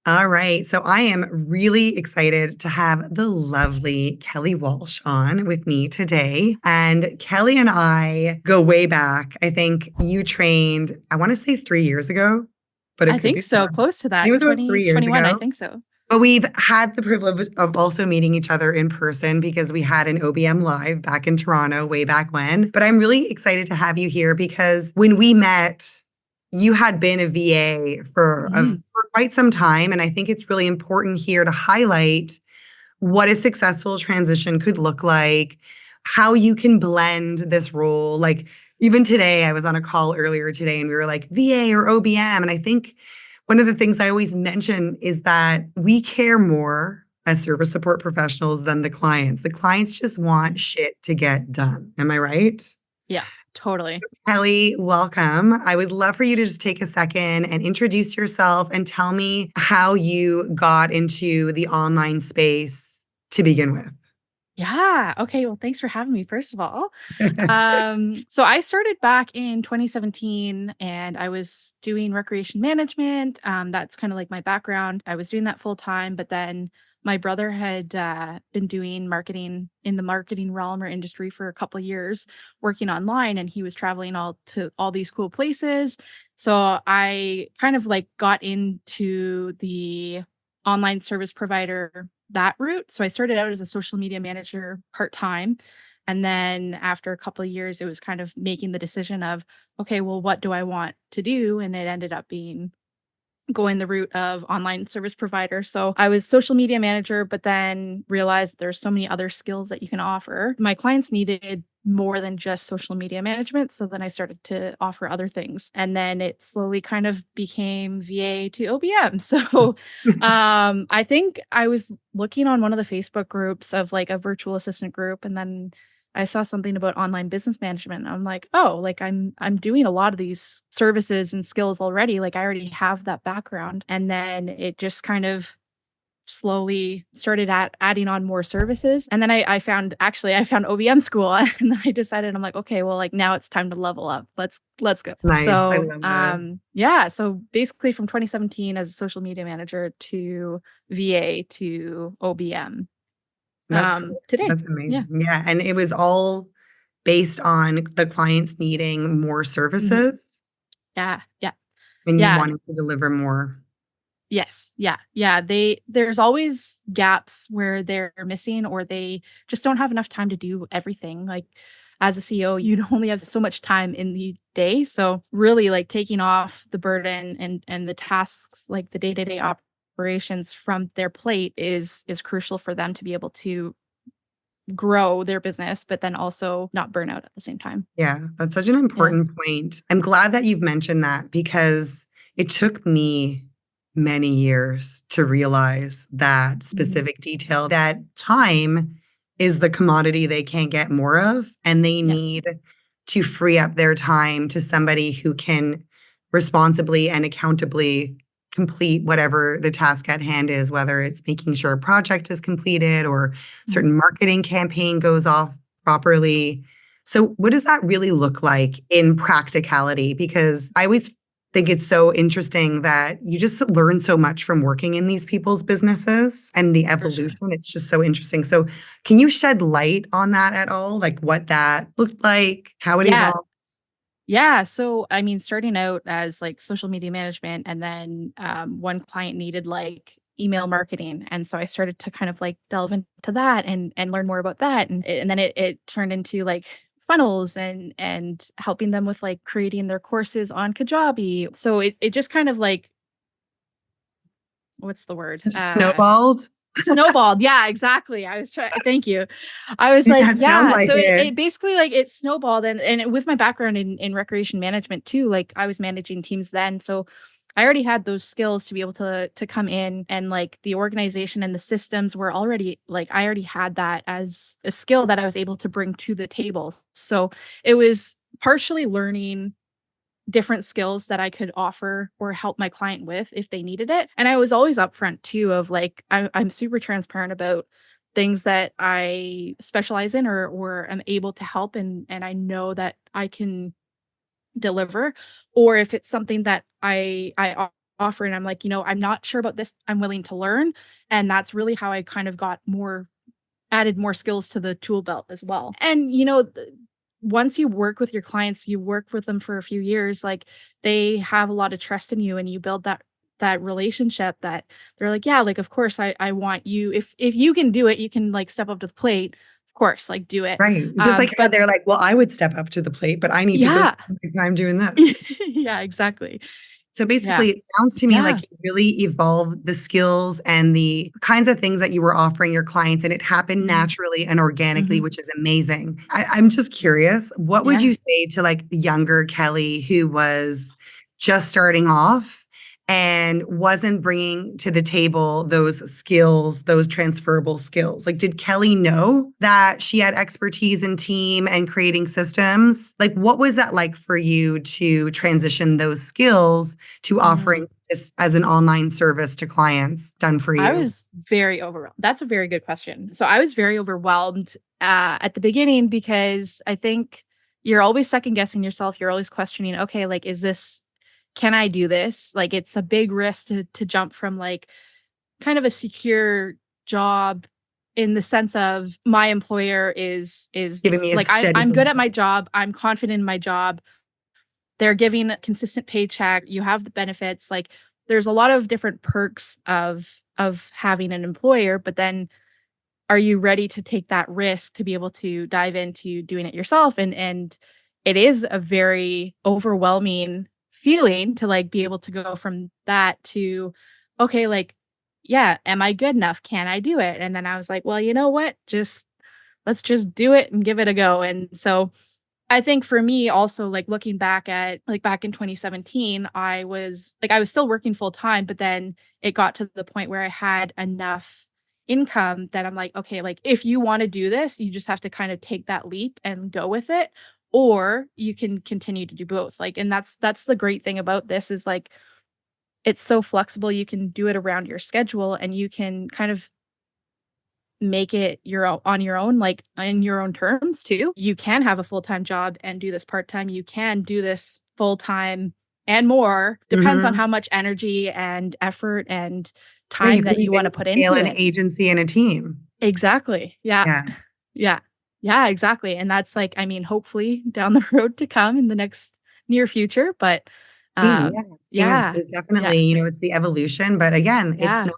All right. So I am really excited to have the lovely Kelly Walsh on with me today. And Kelly and I go way back. I think you trained, I want to say 3 years ago, but it I could think be so. more. Close to It that. was about 3 years 2021, I ago. think so. But we've had the privilege of also meeting each other in person because we had an OBM live back in Toronto way back when. But I'm really excited to have you here because when we met, you had been a VA Mhm. for quite some time. And I think it's really important here to highlight what a successful transition could look like, how you can blend this role. Like, even today, I was on a call earlier today and we were like VA or OBM. And I think one of the things I always mention is that we care more as service support professionals than the clients. The clients just want shit to get done. Am I right? Yeah, totally. Kelly, welcome. I would love for you to just take a second and introduce yourself and tell me how you got into the online space to begin with. Yeah. Okay. Well, thanks for having me, first of all. So I started back in 2017 and I was doing recreation management. That's kind of like my background. I was doing that full time, but then my brother had been doing marketing in the marketing realm or industry for a couple of years, working online, and he was traveling all to all these cool places. So I kind of like got into the online service provider that route. So I started out as a social media manager part time. And then after a couple of years, it was kind of making the decision of, okay, well, what do I want to do? And it ended up being going the route of online service provider. So I was social media manager, but then realized there's so many other skills that you can offer. My clients needed more than just social media management. So then I started to offer other things. And then it slowly kind of became VA to OBM. So I think I was looking on one of the Facebook groups of like a virtual assistant group, and then I saw something about online business management. I'm like, oh, like I'm doing a lot of these services and skills already. Like I already have that background. And then it just kind of slowly started adding on more services. And then I found actually I found OBM school and I decided I'm like, okay, well, like now it's time to level up. Let's go. Nice. I So love that. yeah. So basically from 2017 as a social media manager to VA to OBM That's cool. today. That's Yeah. amazing. Yeah. And it was all based on the clients needing more Mhm. services Yeah. Yeah. and you Yeah. wanting to deliver more. Yes. Yeah. Yeah. There's always gaps where they're missing or they just don't have enough time to do everything. Like as a CEO, you'd only have so much time in the day. So really like taking off the burden and the tasks, like the day-to-day operations from their plate is crucial for them to be able to grow their business, but then also not burn out at the same time. Yeah, that's such an Yeah. important point. I'm glad that you've mentioned that because it took me many years to realize that Mhm. specific detail, that time is the commodity they can't get more of, and they Yeah. need to free up their time to somebody who can responsibly and accountably complete whatever the task at hand is, whether it's making sure a project is completed or Mhm. certain marketing campaign goes off properly. So, what does that really look like in practicality? Because I always think it's so interesting that you just learn so much from working in these people's businesses and the For sure. evolution. It's just so interesting. So, can you shed light on that at all? Like what that looked like, how it Yeah. evolved? Yeah, so I mean, starting out as like social media management, and then one client needed like email marketing, and so I started to kind of like delve into that and learn more about that, and then it turned into like funnels and helping them with like creating their courses on Kajabi. So it just kind of like what's the word? Snowballed? Snowballed. Yeah, exactly. I was trying thank you. I was like, Yeah, it sounds yeah. like So it. it basically like it snowballed and with my background in recreation management too, like I was managing teams then. So I already had those skills to be able to come in and like the organization and the systems were already like I already had that as a skill that I was able to bring to the table. So it was partially learning different skills that I could offer or help my client with if they needed it. And I was always upfront too of like I'm super transparent about things that I specialize in or am able to help and I know that I can deliver, or if it's something that I offer and I'm like, I'm not sure about this. I'm willing to learn. And that's really how I kind of added more skills to the tool belt as well. And, once you work with your clients, you work with them for a few years, like they have a lot of trust in you and you build that relationship that they're like, yeah, like, of course, I want you, if you can do it, you can like step up to the plate, of course, like do it. Right. It's just like how But they're like, well, I would step up to the plate, but I need to go yeah, spend my time doing this. yeah, exactly. So Yeah. basically, it sounds to me Yeah. like you really evolved the skills and the kinds of things that you were offering your clients, and it happened Mhm. naturally and organically, Mhm. which is amazing. I'm just curious, what would Yeah. you say to like younger Kelly who was just starting off and wasn't bringing to the table those skills, those transferable skills? Like, did Kelly know that she had expertise in team and creating systems? Like, what was that like for you to transition those skills to offering Mm. this as an online service to clients done for I you? was very overwhelmed. That's a very good question. So I was very overwhelmed at the beginning because I think you're always second guessing yourself. You're always questioning, okay, like, can I do this? Like, it's a big risk to jump from like kind of a secure job in the sense of my employer is Giving me a like steady I'm good at paycheck. my job. I'm confident in my job. They're giving a consistent paycheck, you have the benefits, like, there's a lot of different perks of having an employer, but then are you ready to take that risk to be able to dive into doing it yourself? And it is a very overwhelming feeling to, like, be able to go from that to, "Okay, like, yeah, am I good enough? Can I do it?" And then I was like, "Well, you know what? Let's just do it and give it a go." And so I think for me also, like, looking back at like, back in 2017, I was still working full time, but then it got to the point where I had enough income that I'm like, "Okay, like, if you wanna do this, you just have to kind of take that leap and go with it, or you can continue to do both." Like, and that's the great thing about this is, like, it's so flexible, you can do it around your schedule, and you can kind of make it on your own, like, in your own terms too. You can have a full-time job and do this part-time. You can do this full-time and more. Depends on Mhm. how much energy and effort and Yeah, you time could that you even wanna put scale into an it. agency and a team. Exactly. Yeah. Yeah. Yeah. Yeah, exactly. And that's like, I mean, hopefully down the road to come in the next near future, but, Team, yeah. Team yeah. is Yeah. definitely, it's the evolution, but again, it's Yeah.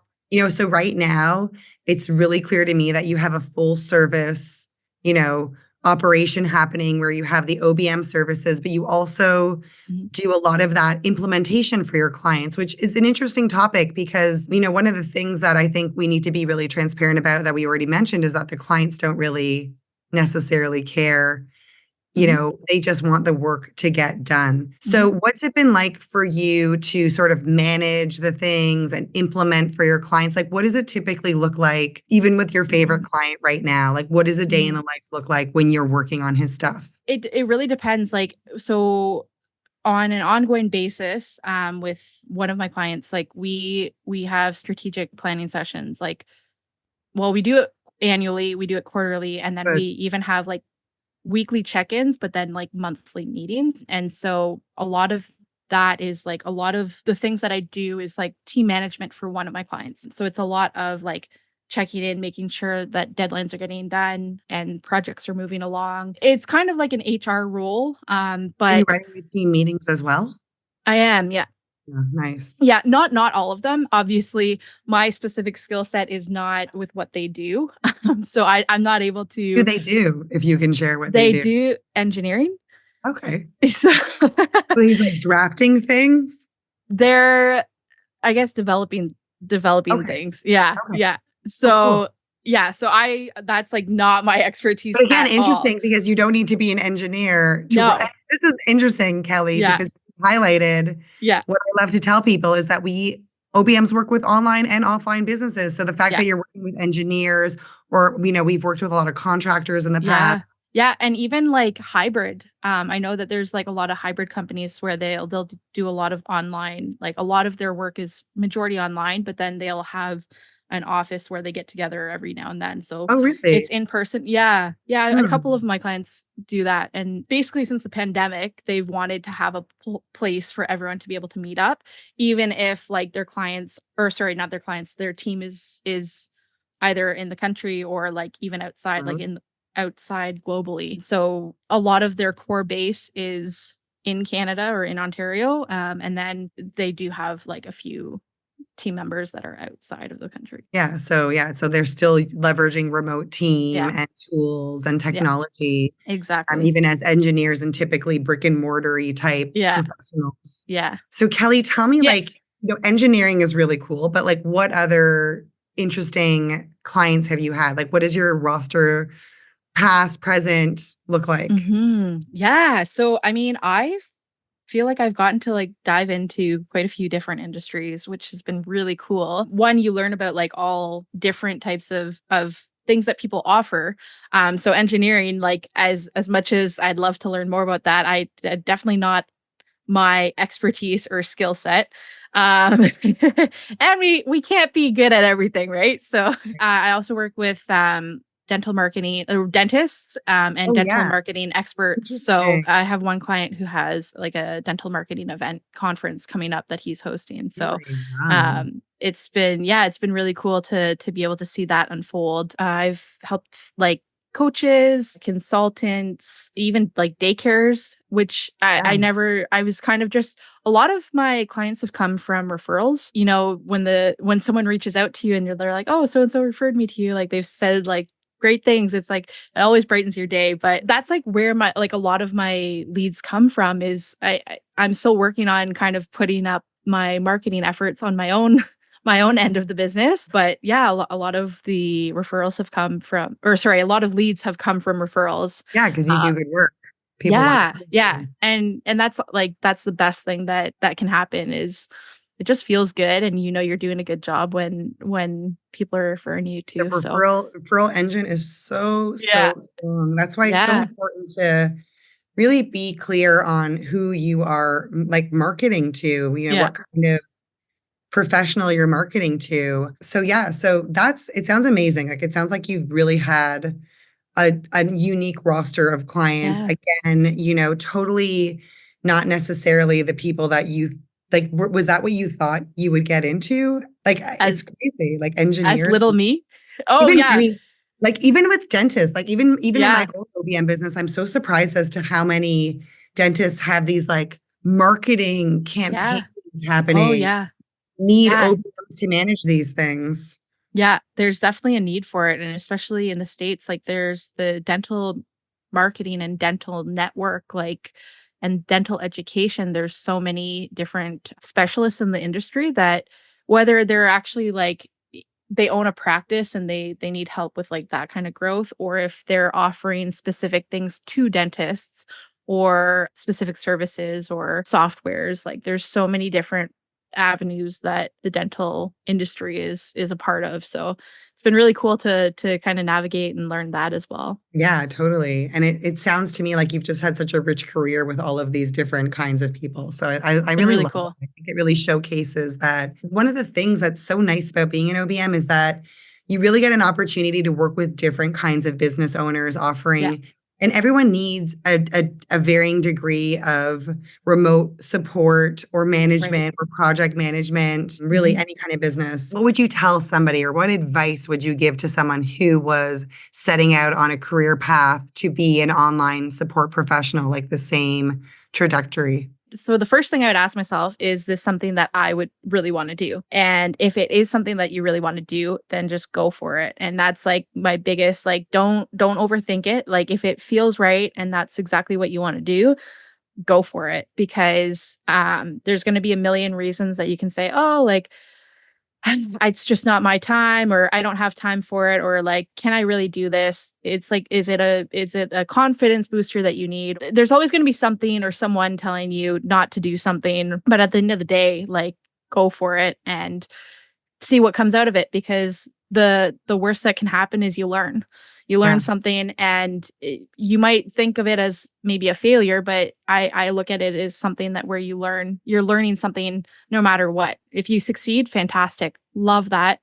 not, so right now, it's really clear to me that you have a full service, you know, operation happening where you have the OBM services, but you also Mhm. do a lot of that implementation for your clients, which is an interesting topic because, one of the things that I think we need to be really transparent about that we already mentioned is that the clients don't really necessarily care. Mhm. They just want the work to get done. Mhm. So, what's it been like for you to sort of manage the things and implement for your clients? Like, what does it typically look like, even with your favorite Mhm. client right now? Like, what does a day in the Mhm. life look like when you're working on his stuff? It really depends, like, so on an ongoing basis, with one of my clients, like, we have strategic planning sessions, like, well, we do it annually, we do it quarterly, and then we Good. even have, like, weekly check-ins, but then, like, monthly meetings, and so a lot of that is, like, a lot of the things that I do is, like, team management for one of my clients, so it's a lot of, like, checking in, making sure that deadlines are getting done and projects are moving along. It's kind of like an HR role, Are you but running the team meetings as well? I am, yeah. Yeah, nice. Yeah, not all of them. Obviously, my specific skill set is not with what they do. So I'm not able What do to they do, if you can share what they they do? do engineering. Okay. So So he's like drafting things? they're, I guess, developing Okay. things. Yeah, Okay. yeah. Oh, cool. So, yeah, so I that's, like, not my expertise But again, at all. interesting because you don't need to be an engineer to No. this is interesting, Kelly, Yeah, because you highlighted yeah, what I love to tell people is that we OBMs work with online and offline businesses. So the fact yeah. that you're working with engineers or, we've worked with a lot of contractors in the Yeah. past. Yeah, and even, like, hybrid. I know that there's, like, a lot of hybrid companies where they'll do a lot of online, like, a lot of their work is majority online, but then they'll have an office where they get together every now and then. So Oh, it's really? in person. Yeah. Yeah. A couple Hmm. of my clients do that. And basically, since the pandemic, they've wanted to have a place for everyone to be able to meet up, even if like their clients, or sorry, not their clients, their team is either in the country or like even outside, like in outside globally. So a lot of their core base is in Canada or in Ontario. And then they do have like a few team members that are outside of the country. So they're still leveraging remote team Yeah. and tools and Yeah. technology, Exactly. even as engineers and typically brick and mortary type Yeah. professionals. Yeah. So Kelly, tell me, like, Yes. engineering is really cool, but like what other interesting clients have you had? Like what does your roster past, present look like? Yeah. So, I mean, I feel like I've gotten to like dive into quite a few different industries, which has been really cool. One, you learn about like all different types of things that people offer. So engineering, like as much as I'd love to learn more about that, definitely not my expertise or skill set. Um, and we can't be good at everything, right? So I also work with dental marketing dentists and Oh dental yeah, marketing experts. So interesting. I have one client who has like a dental marketing event conference coming up that he's hosting. So Really? Wow. it's been really cool to be able to see that unfold. I've helped like coaches, consultants, even like daycares, which I Yeah. never, I was kind of just, a lot of my clients have come from referrals. You know, when someone reaches out to you and they're like, oh, so and so referred me to you, like they've said like great things. It's like, it always brightens your day. But that's like where my, like a lot of my leads come from is I'm still working on kind of putting up my marketing efforts on my own my own end of the business. But yeah, a lot of the referrals have come from, or sorry, a lot of leads have come from referrals. Yeah, because you Uh, do good work. People want to yeah, come to yeah, you. and that's like that's the best thing that can happen is it just feels good, and you know you're doing a good job when people are referring you The to. So referral engine is so, yeah, so strong. That's why it's so yeah, important to really be clear on who you are like marketing to, yeah, what kind of professional you're marketing to. So yeah, so that's it sounds amazing. Like it sounds like you've really had a unique roster of clients. yeah. Again, totally not necessarily the people that you like. Was that what you thought you would get into? Like As it's crazy. Like as engineers, little me. Oh even I yeah, mean, like even with dentists, like even in my yeah, old OBM business, I'm so surprised as to how many dentists have these like marketing campaigns yeah. Oh happening, yeah, need yeah. OBMs to manage these things. Yeah, there's definitely a need for it, and especially in the States, like, there's the dental marketing and dental network, like and dental education, there's so many different specialists in the industry that whether they're actually, like, they own a practice and they need help with, like, that kinda growth, or if they're offering specific things to dentists or specific services or softwares, like, there's so many different avenues that the dental industry is a part of. So it's been really cool to kind of navigate and learn that as well. Yeah, totally. And it sounds to me like you've just had such a rich career with all of these different kinds of people. So I Been really really love that. cool. I think it really showcases that one of the things that's so nice about being an OBM is that you really get an opportunity to work with different kinds of business owners Yeah, offering, and everyone needs a varying degree of remote support or right. management or project management, really Mhm. any kind of business. What would you tell somebody, or what advice would you give to someone who was setting out on a career path to be an online support professional, like the same trajectory? So the first thing I would ask myself, is this something that I would really want to do? And if it is something that you really want to do, then just go for it. And that's like my biggest, like, don't overthink it. Like if it feels right and that's exactly what you want to do, go for it, because there's going to be a million reasons that you can say, oh, like it's just not my time, or I don't have time for it, or like can I really do this? It's like is it a confidence booster that you need? There's always going to be something or someone telling you not to do something, but at the end of the day, like, go for it and see what comes out of it, because the worst that can happen is you learn. You learn Yeah. something, and you might think of it as maybe a failure, but I look at it as something that where you're learning something no matter what. If you succeed, fantastic. Love that.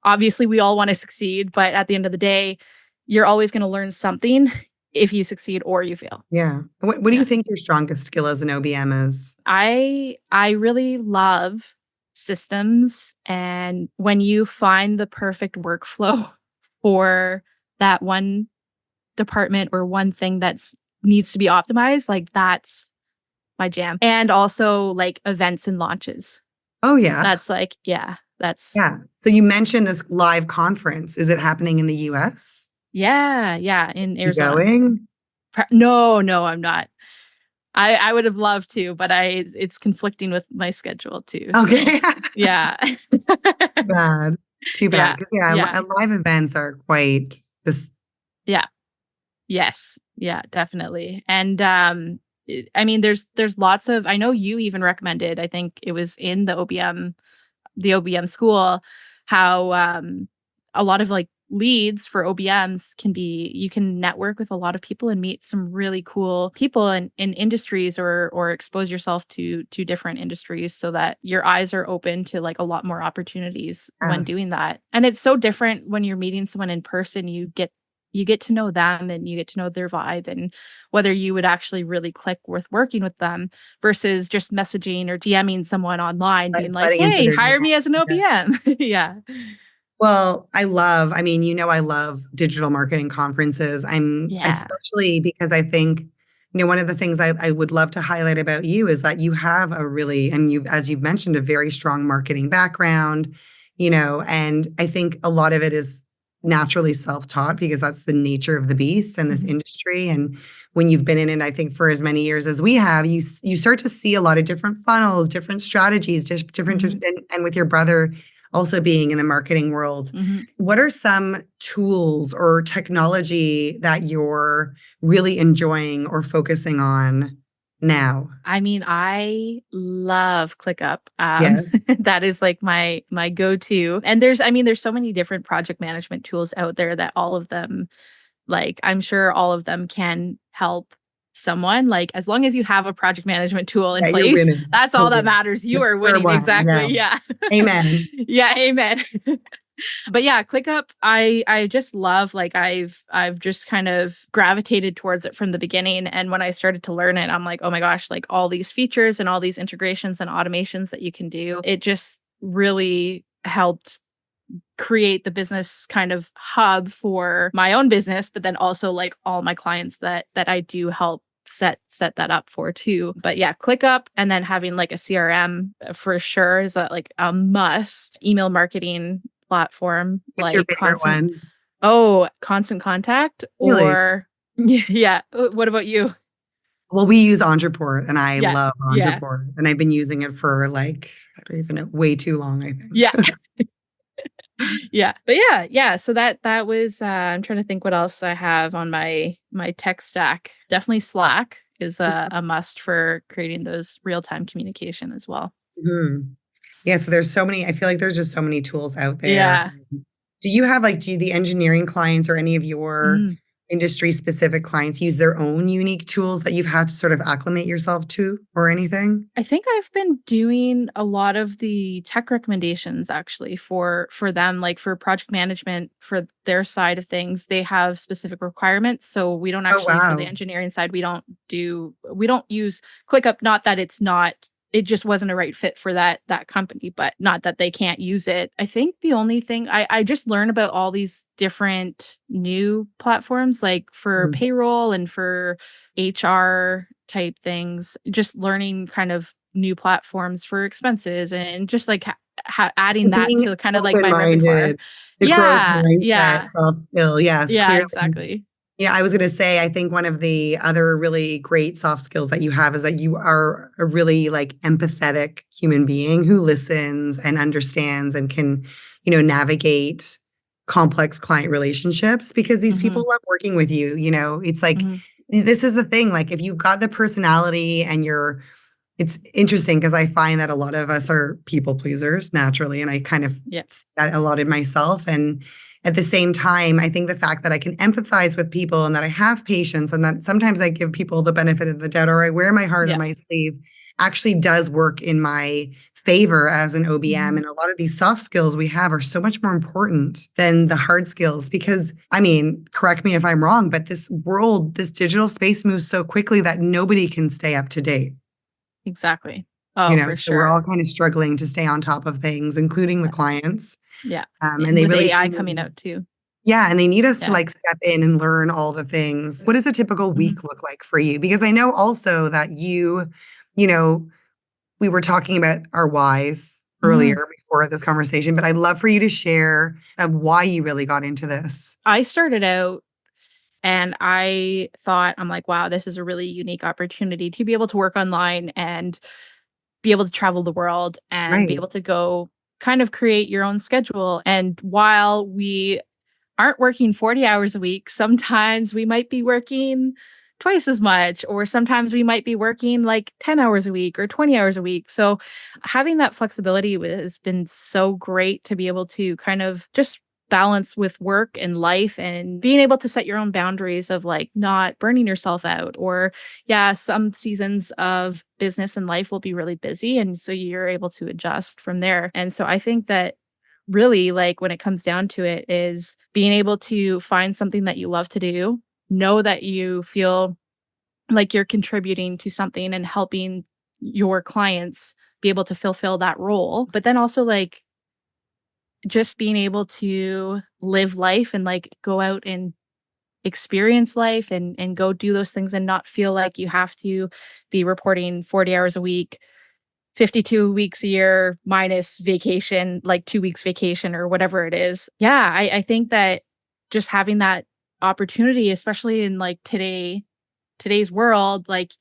obviously we all want to succeed, but at the end of the day, you're always going to learn something if you succeed or you fail. Yeah. What do you Yeah. think your strongest skill as an OBM is? I really love systems, and when you find the perfect workflow for that one department or one thing that's needs to be optimized, like that's my jam. And also like events and launches. Oh, yeah. That's like, yeah, that's Yeah. So you mentioned this live conference. Is it happening in the US? yeah, in You Arizona. going? No, I'm not. I would have loved to, but it's conflicting with my schedule too. So Okay. yeah. Bad. Too bad. Yeah. Because yeah, Yeah. live events are quite this. Yeah. Yes. Yeah, definitely. And I mean there's lots of, I know you even recommended, I think it was in the OBM school, how a lot of like leads for OBMs can be, you can network with a lot of people and meet some really cool people in industries, or expose yourself to different industries so that your eyes are open to like a lot more opportunities when Yes. doing that. And it's so different when you're meeting someone in person. You get to know them and you get to know their vibe and whether you would actually really click with working with them versus just messaging or DMing someone online being like, Sliding into "Hey, their hire me as an DMs. OBM." Yeah. Well, I mean, I love digital marketing conferences. I'm Yeah. especially because I think, one of the things I would love to highlight about you is that you have a really, and as you've mentioned, a very strong marketing background, and I think a lot of it is naturally self-taught because that's the nature of the beast in this Mhm. industry. And when you've been in it, I think for as many years as we have, you start to see a lot of different funnels, different strategies, just different, Mhm. and with your brother also being in the marketing world, Mhm. what are some tools or technology that you're really enjoying or focusing on now? I mean, I love ClickUp. Yes. That is like my go-to. And there's so many different project management tools out there that all of them, like, I'm sure all of them can help someone. Like, as long as you have a project management tool in Yeah, you're place, winning. that's all that Totally. matters. You The are square winning. one. Exactly. Yes. Yeah. Amen. Yeah, amen. But yeah, ClickUp, I just love, like, I've just kind of gravitated towards it from the beginning. And when I started to learn it, I'm like, oh my gosh, like all these features and all these integrations and automations that you can do. It just really helped create the business kind of hub for my own business, but then also like all my clients that I do help set that up for too. But yeah, ClickUp, and then having like a CRM for sure is like a must. Email marketing platform What's your like favorite one? Constant Contact, Really? or yeah. What about you? Well, we use Entreport and I Yeah. love Yeah. Entreport. And I've been using it for like, I don't even know, way too long, I think. Yeah. Yeah. But yeah. So that was I'm trying to think what else I have on my tech stack. Definitely Slack is a must for creating those real-time communication as well. Mhm. Yeah, so there's so many, I feel like there's just so many tools out there. Yeah. Do you have like, do the engineering clients or any of your Mhm. industry specific clients use their own unique tools that you've had to sort of acclimate yourself to or anything? I think I've been doing a lot of the tech recommendations actually for them, like for project management for their side of things. They have specific requirements, so we don't Oh, actually, for the wow. engineering side, we don't use ClickUp. Not that it's not, it just wasn't a right fit for that company, but not that they can't use it. I think the only thing I just learn about all these different new platforms, like for Mm. payroll and for HR type things, just learning kind of new platforms for expenses and just like adding that Being to kind of like my repertoire. open-minded, the growth Yeah, mindset, yeah, soft skill. Yes, yeah, clearly. exactly. Yeah, I was going to say, I think one of the other really great soft skills that you have is that you are a really like empathetic human being who listens and understands and can, navigate complex client relationships because these Hmm. people love working with you. It's like, Hmm. this is the thing, like if you've got the personality and it's interesting because I find that a lot of us are people pleasers naturally, and I kind of Yeah. see that a lot in myself. And at the same time, I think the fact that I can empathize with people and that I have patience and that sometimes I give people the benefit of the doubt or I wear my heart on Yeah. my sleeve actually does work in my favor as an OBM. Mhm. And a lot of these soft skills we have are so much more important than the hard skills because, I mean, correct me if I'm wrong, but this world, this digital space moves so quickly that nobody can stay up to date. Exactly. Oh, for So we're sure. all kind of struggling to stay on top of things, including the Yeah. clients. Yeah. And And they with really do AI need coming out us. too. Yeah, and they need us to Yeah. like step in and learn all the things. What does a typical Mhm. week look like for you? Because I know also that you know, we were talking about our whys Mhm. earlier before this conversation, but I'd love for you to share of why you really got into this. I started out and I thought, I'm like, wow, this is a really unique opportunity to be able to work online and be able to travel the world and be Right. able to go kind of create your own schedule. And while we aren't working 40 hours a week, sometimes we might be working twice as much, or sometimes we might be working like 10 hours a week or 20 hours a week. So having that flexibility has been so great to be able to kind of just balance with work and life and being able to set your own boundaries of like not burning yourself out. Or yeah, some seasons of business and life will be really busy, and so you're able to adjust from there. And so I think that really, like, when it comes down to it, is being able to find something that you love to do, know that you feel like you're contributing to something and helping your clients be able to fulfill that role, but then also, like, just being able to live life and, like, go out and experience life and go do those things and not feel like you have to be reporting 40 hours a week, 52 weeks a year minus vacation, like 2 weeks vacation or whatever it is. Yeah, I think that just having that opportunity, especially in like today's world, like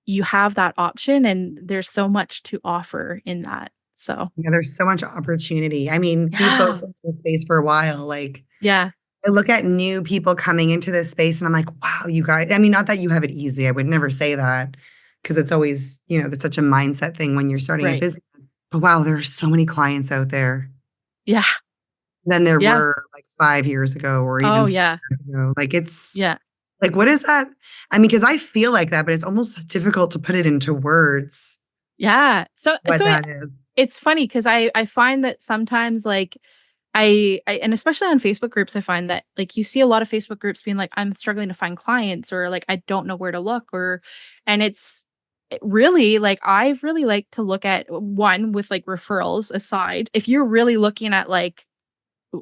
you have that option and there's so much to offer in that. So, Yeah, there's so much opportunity. I mean, we've both yeah. been in this space for a while. Like, Yeah. I look at new people coming into this space and I'm like, wow, you guys, I mean, not that you have it easy. I would never say that because it's always, that's such a mindset thing when you're starting a Right. business. But wow, there are so many clients out there Yeah. than there Yeah. were like 5 years ago or even Oh, 4 yeah. years ago. Like, it's Yeah. like, what is that? I mean, because I feel like that, but it's almost difficult to put it into words Yeah. So what so it that is. it's funny because I find that sometimes, like, I and especially on Facebook groups, I find that, like, you see a lot of Facebook groups being like, "I'm struggling to find clients," or, like, "I don't know where to look," or and it really, like, I've really liked to look at one with, like, referrals aside. If you're really looking at, like, wh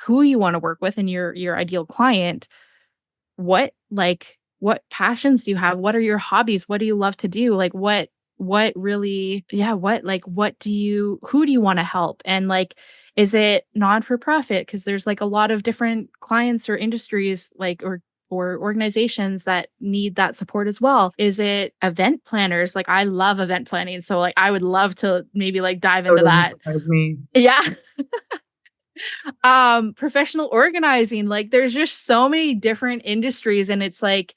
who you wanna work with and your ideal client, what passions do you have? What are your hobbies? What do you love to do? Like, what really, yeah, what do you who do you wanna help? And, like, is it non for profit? Because there's, like, a lot of different clients or industries, like, or organizations that need that support as well. Is it event planners? Like, I love event planning, so, like, I would love to maybe, like, dive So it into doesn't that. surprise me. Yeah. Professional organizing, like, there's just so many different industries, and it's like,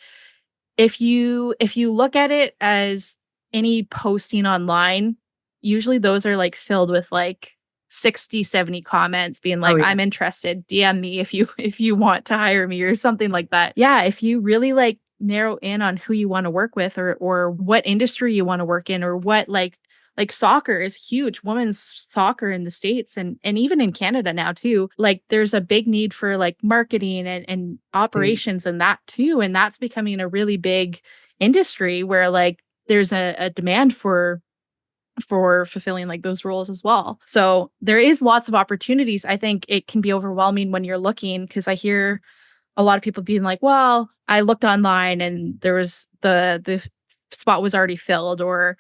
if you look at it as any posting online, usually those are, like, filled with, like, 60, 70 comments being Oh, like, yeah. "I'm interested, DM me if you if you want to hire me," or something like that. Yeah, if you really, like, narrow in on who you wanna work with or what industry you wanna work in or what, like, soccer is huge, women's soccer in the States and even in Canada now too. Like, there's a big need for, like, marketing and Right. operations and that too, and that's becoming a really big industry where, like, there's a demand for fulfilling, like, those roles as well. So, there is lots of opportunities. I think it can be overwhelming when you're looking because I hear a lot of people being like, "Well, I looked online and there was the spot was already filled," or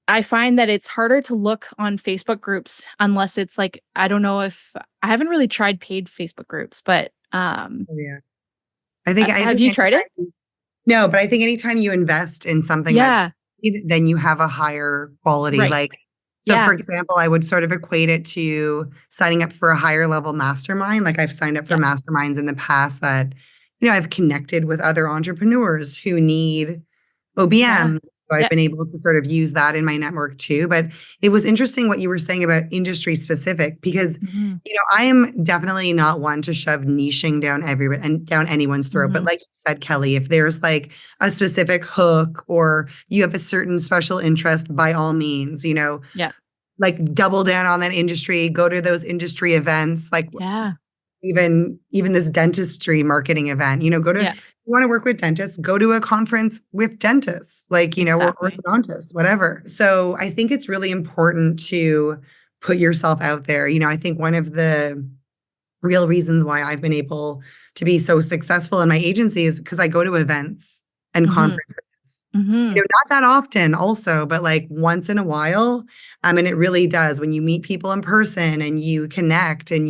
I find that it's harder to look on Facebook groups unless it's like I don't know if I haven't really tried paid Facebook groups, but, Oh, yeah. I think have you tried it? anytime no, but I think anytime you invest in something that's Yeah, paid, then you have a higher quality, right. like so for Yeah, example, I would sort of equate it to signing up for a higher level mastermind, like I've signed up for yeah, masterminds in the past that, I've connected with other entrepreneurs who need yeah, OBMs, So I've Yeah. been able to sort of use that in my network too. But it was interesting what you were saying about industry specific because, Mhm. I am definitely not one to shove niching down everyone and down anyone's throat. But Mhm. like you said, Kelly, if there's like a specific hook or you have a certain special interest, by all means, Yeah. like double down on that industry, go to those industry events, like Yeah. even this dentistry marketing event, go to, Yeah. you want to work with dentists, go to a conference with dentists, like, or Exactly. orthodontists, whatever. So I think it's really important to put yourself out there. I think one of the real reasons why I've been able to be so successful in my agency is because I go to events and Mhm. conferences. Mhm. Not that often also, but like once in a while. And it really does when you meet people in person and you connect and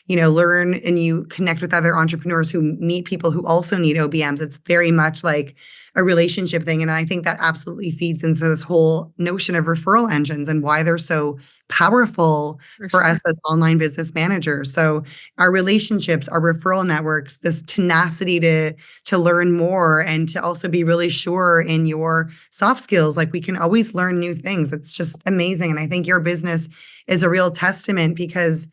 learn and you connect with other entrepreneurs who meet people who also need OBMs. It's very much like a relationship thing. And I think that absolutely feeds into this whole notion of referral engines and why they're so powerful For for us sure. as online business managers. So our relationships, our referral networks, this tenacity to learn more and to also be really sure in your soft skills. Like we can always learn new things. It's just amazing. And I think your business is a real testament because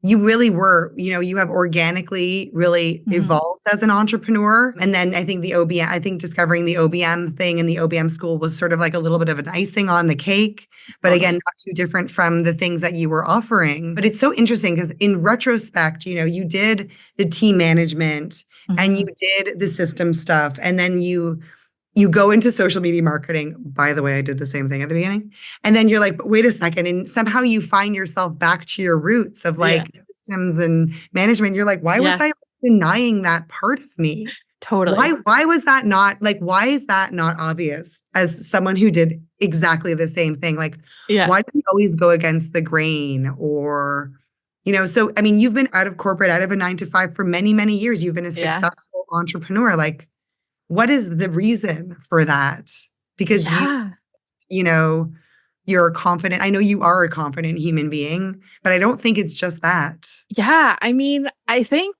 you really were, you have organically really Mhm. evolved as an entrepreneur. And then I think I think discovering the OBM thing in the OBM school was sort of like a little bit of an icing on the cake. But again, Totally. not too different from the things that you were offering. But it's so interesting because in retrospect, you did the team management and you Mhm. did the system stuff. And then you go into social media marketing. By the way, I did the same thing at the beginning. And then you're like, but wait a second. And somehow you find yourself back to your roots of Yes. like systems and management. You're like, why was Yeah. I denying that part of me? Totally. Why was that not like, why is that not obvious as someone who did exactly the same thing? Like, Yeah. why do we always go against the grain or, so I mean, you've been out of corporate, out of a 9 to 5 for many, many years. You've been a Yeah. successful entrepreneur. Like, what is the reason for that? Because Yeah. you know, you're confident. I know you are a confident human being, but I don't think it's just that. Yeah. I mean, I think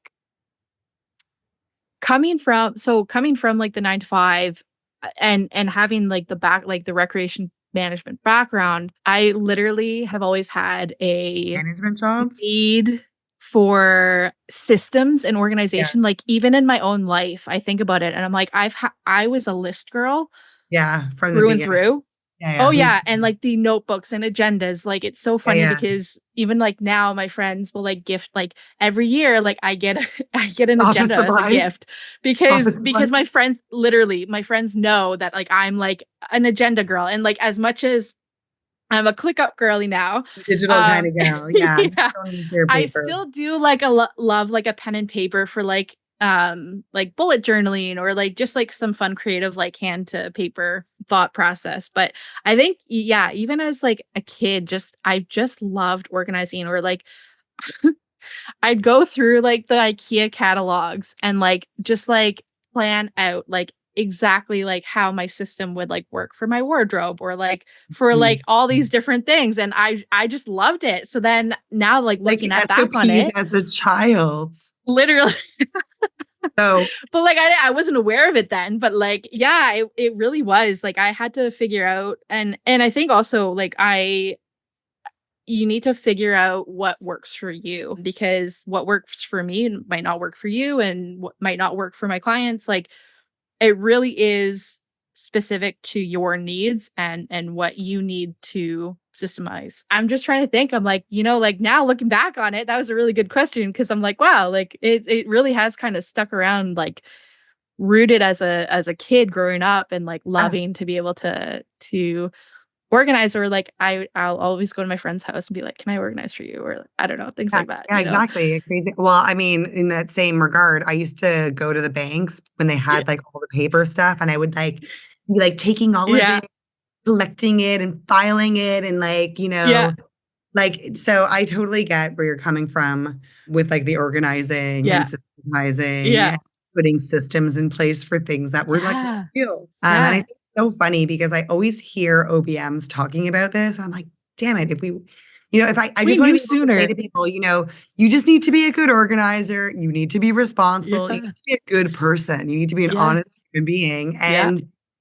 coming from like the 9 to 5 and having like the recreation management background, I literally have always had a Management jobs? need for systems and Yeah. organization. Like even in my own life, I think about it and I'm like, I was a list girl Yeah, from the through and beginning. through. Yeah, Oh yeah, me yeah, too. and like the notebooks and agendas, like it's so Yeah, funny yeah. because even like now my friends will like gift like every year like I get I get an Office agenda as a supplies. gift because Office supplies. my friends know that like I'm like an agenda girl and like as much as I'm a ClickUp girly now. Digital kind of gal. Yeah, you Yeah. still need your I paper. still do like a love like a pen and paper for like bullet journaling or like just like some fun creative like hand to paper thought process. But I think yeah, even as like a kid, I just loved organizing or like I'd go through like the IKEA catalogs and like just like plan out like exactly like how my system would like work for my wardrobe or like for like Mm. all these different things and I just loved it. So then now like Like looking at back on SOPs it, as a child. literally So but like I wasn't aware of it then, but like yeah, it really was like I had to figure out and I think also like I you need to figure out what works for you because what works for me might not work for you and what might not work for my clients like it really is specific to your needs and what you need to systemize. I'm just trying to think I'm like like now looking back on it that was a really good question because I'm like wow like it really has kind of stuck around like rooted as a kid growing up and like yes. loving to be able to organize or like I'll always go to my friend's house and be like, "Can I organize for you?" Or I don't know, things Yeah, like that, yeah, exactly. Crazy. Well, I mean, in that same regard, I used to go to the banks when they Yeah. had like all the paper stuff, and I would like be like taking all of Yeah. it, collecting it, and filing it, and like Yeah. so I totally get where you're coming from with like the organizing and Yeah. systematizing Yeah. and putting systems in place for things that were like Yeah. real. And I Yeah. think it's so funny because I always hear OBMs talking about this. And I'm like, damn it, if we, if I We just want to knew be able to say sooner. to people, you just need to be a good organizer. You need to be responsible. You Yeah. need to be a good person. You need to be an Yeah. honest human being. Yeah.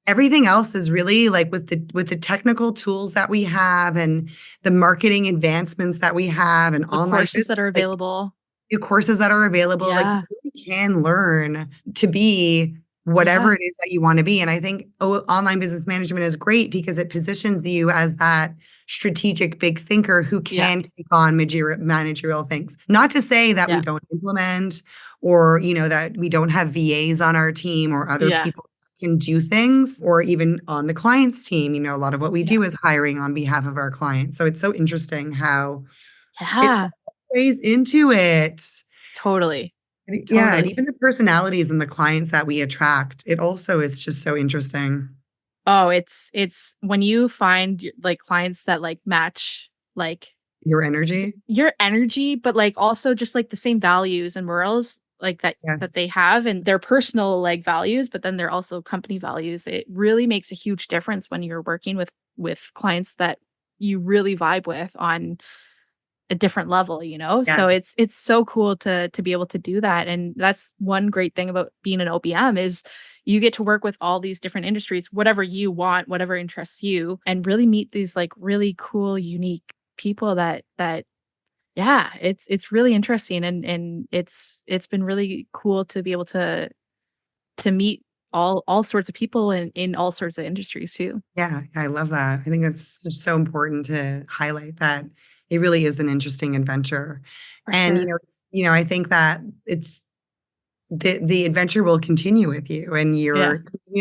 everything else is really like with the technical tools that we have and the marketing advancements that we have and The online courses business, that are like available. the courses that are available, like you Yeah. really can learn to be whatever Yeah. it is that you want to be. And I think online business management is great because it positions you as that strategic big thinker who Yeah. can take on managerial things. Not to say that we Yeah. don't implement or, that we don't have VAs on our team or other Yeah. people that can do things, or even on the client's team. A lot of what we Yeah. do is hiring on behalf of our clients. So it's so interesting how it Yeah. plays into it. Totally. Yeah, and Totally. even the personalities and the clients that we attract, it also is just so interesting. Oh, it's when you find like clients that like match like Your energy. your energy, but like also just like the same values and morals like that Yes. they have and their personal like values, but then they're also company values. It really makes a huge difference when you're working with clients that you really vibe with on a different level, you know? So Yes. it's so cool to be able to do that, and that's one great thing about being an OBM is you get to work with all these different industries, whatever you want, whatever interests you, and really meet these, like, really cool, unique people that yeah, it's really interesting, and it's been really cool to be able to meet all sorts of people in all sorts of industries too. Yeah, I love that. I think it's just so important to highlight that it really is an interesting adventure. For And, sure. I think that it's the adventure will continue with you and Yeah.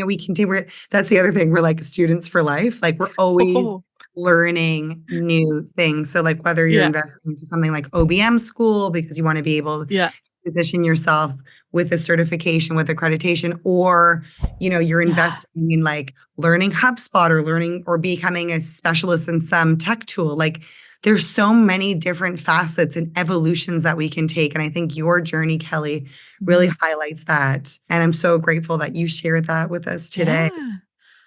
we continue. That's the other thing. We're like students for life. Like we're always Oh, learning new things. So like whether you're yeah, investing into something like OBM school because you want to be able to yeah, position yourself with a certification, with accreditation, or, you're yeah. investing in like learning HubSpot or learning or becoming a specialist in some tech tool. Like there's so many different facets and evolutions that we can take. And I think your journey, Kelly, really Mhm. highlights that. And I'm so grateful that you shared that with us today. Yeah.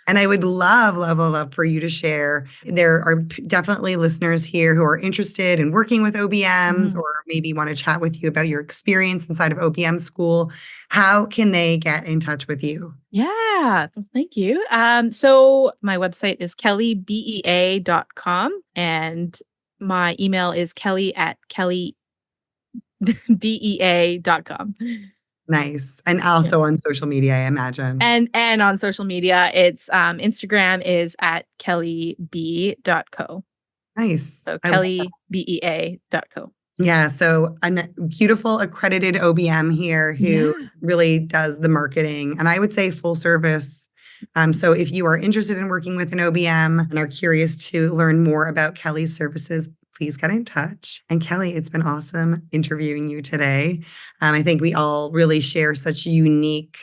And I would love, love, love, love for you to share. There are definitely listeners here who are interested in working with OBMs Mhm. or maybe want to chat with you about your experience inside of OBM school. How can they get in touch with you? Yeah. Well, thank you. So my website is kellybea.com and my email is kellybea.com. Nice. And Yeah. also on social media, I imagine. And on social media, it's Instagram is at kellybee.co. Nice. So I love that. kellybea.co. Yeah, so a beautiful accredited OBM here who Yeah. really does the marketing, and I would say full service. So if you are interested in working with an OBM and are curious to learn more about Kelly's services, please get in touch. And Kelly, it's been awesome interviewing you today. I think we all really share such unique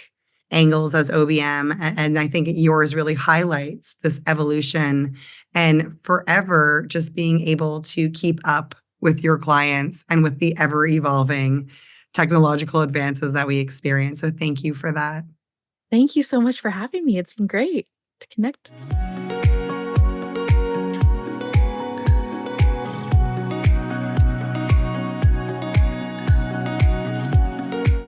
angles as OBM, and I think yours really highlights this evolution and forever just being able to keep up with your clients and with the ever evolving technological advances that we experience. So thank you for that. Thank you so much for having me. It's been great to connect.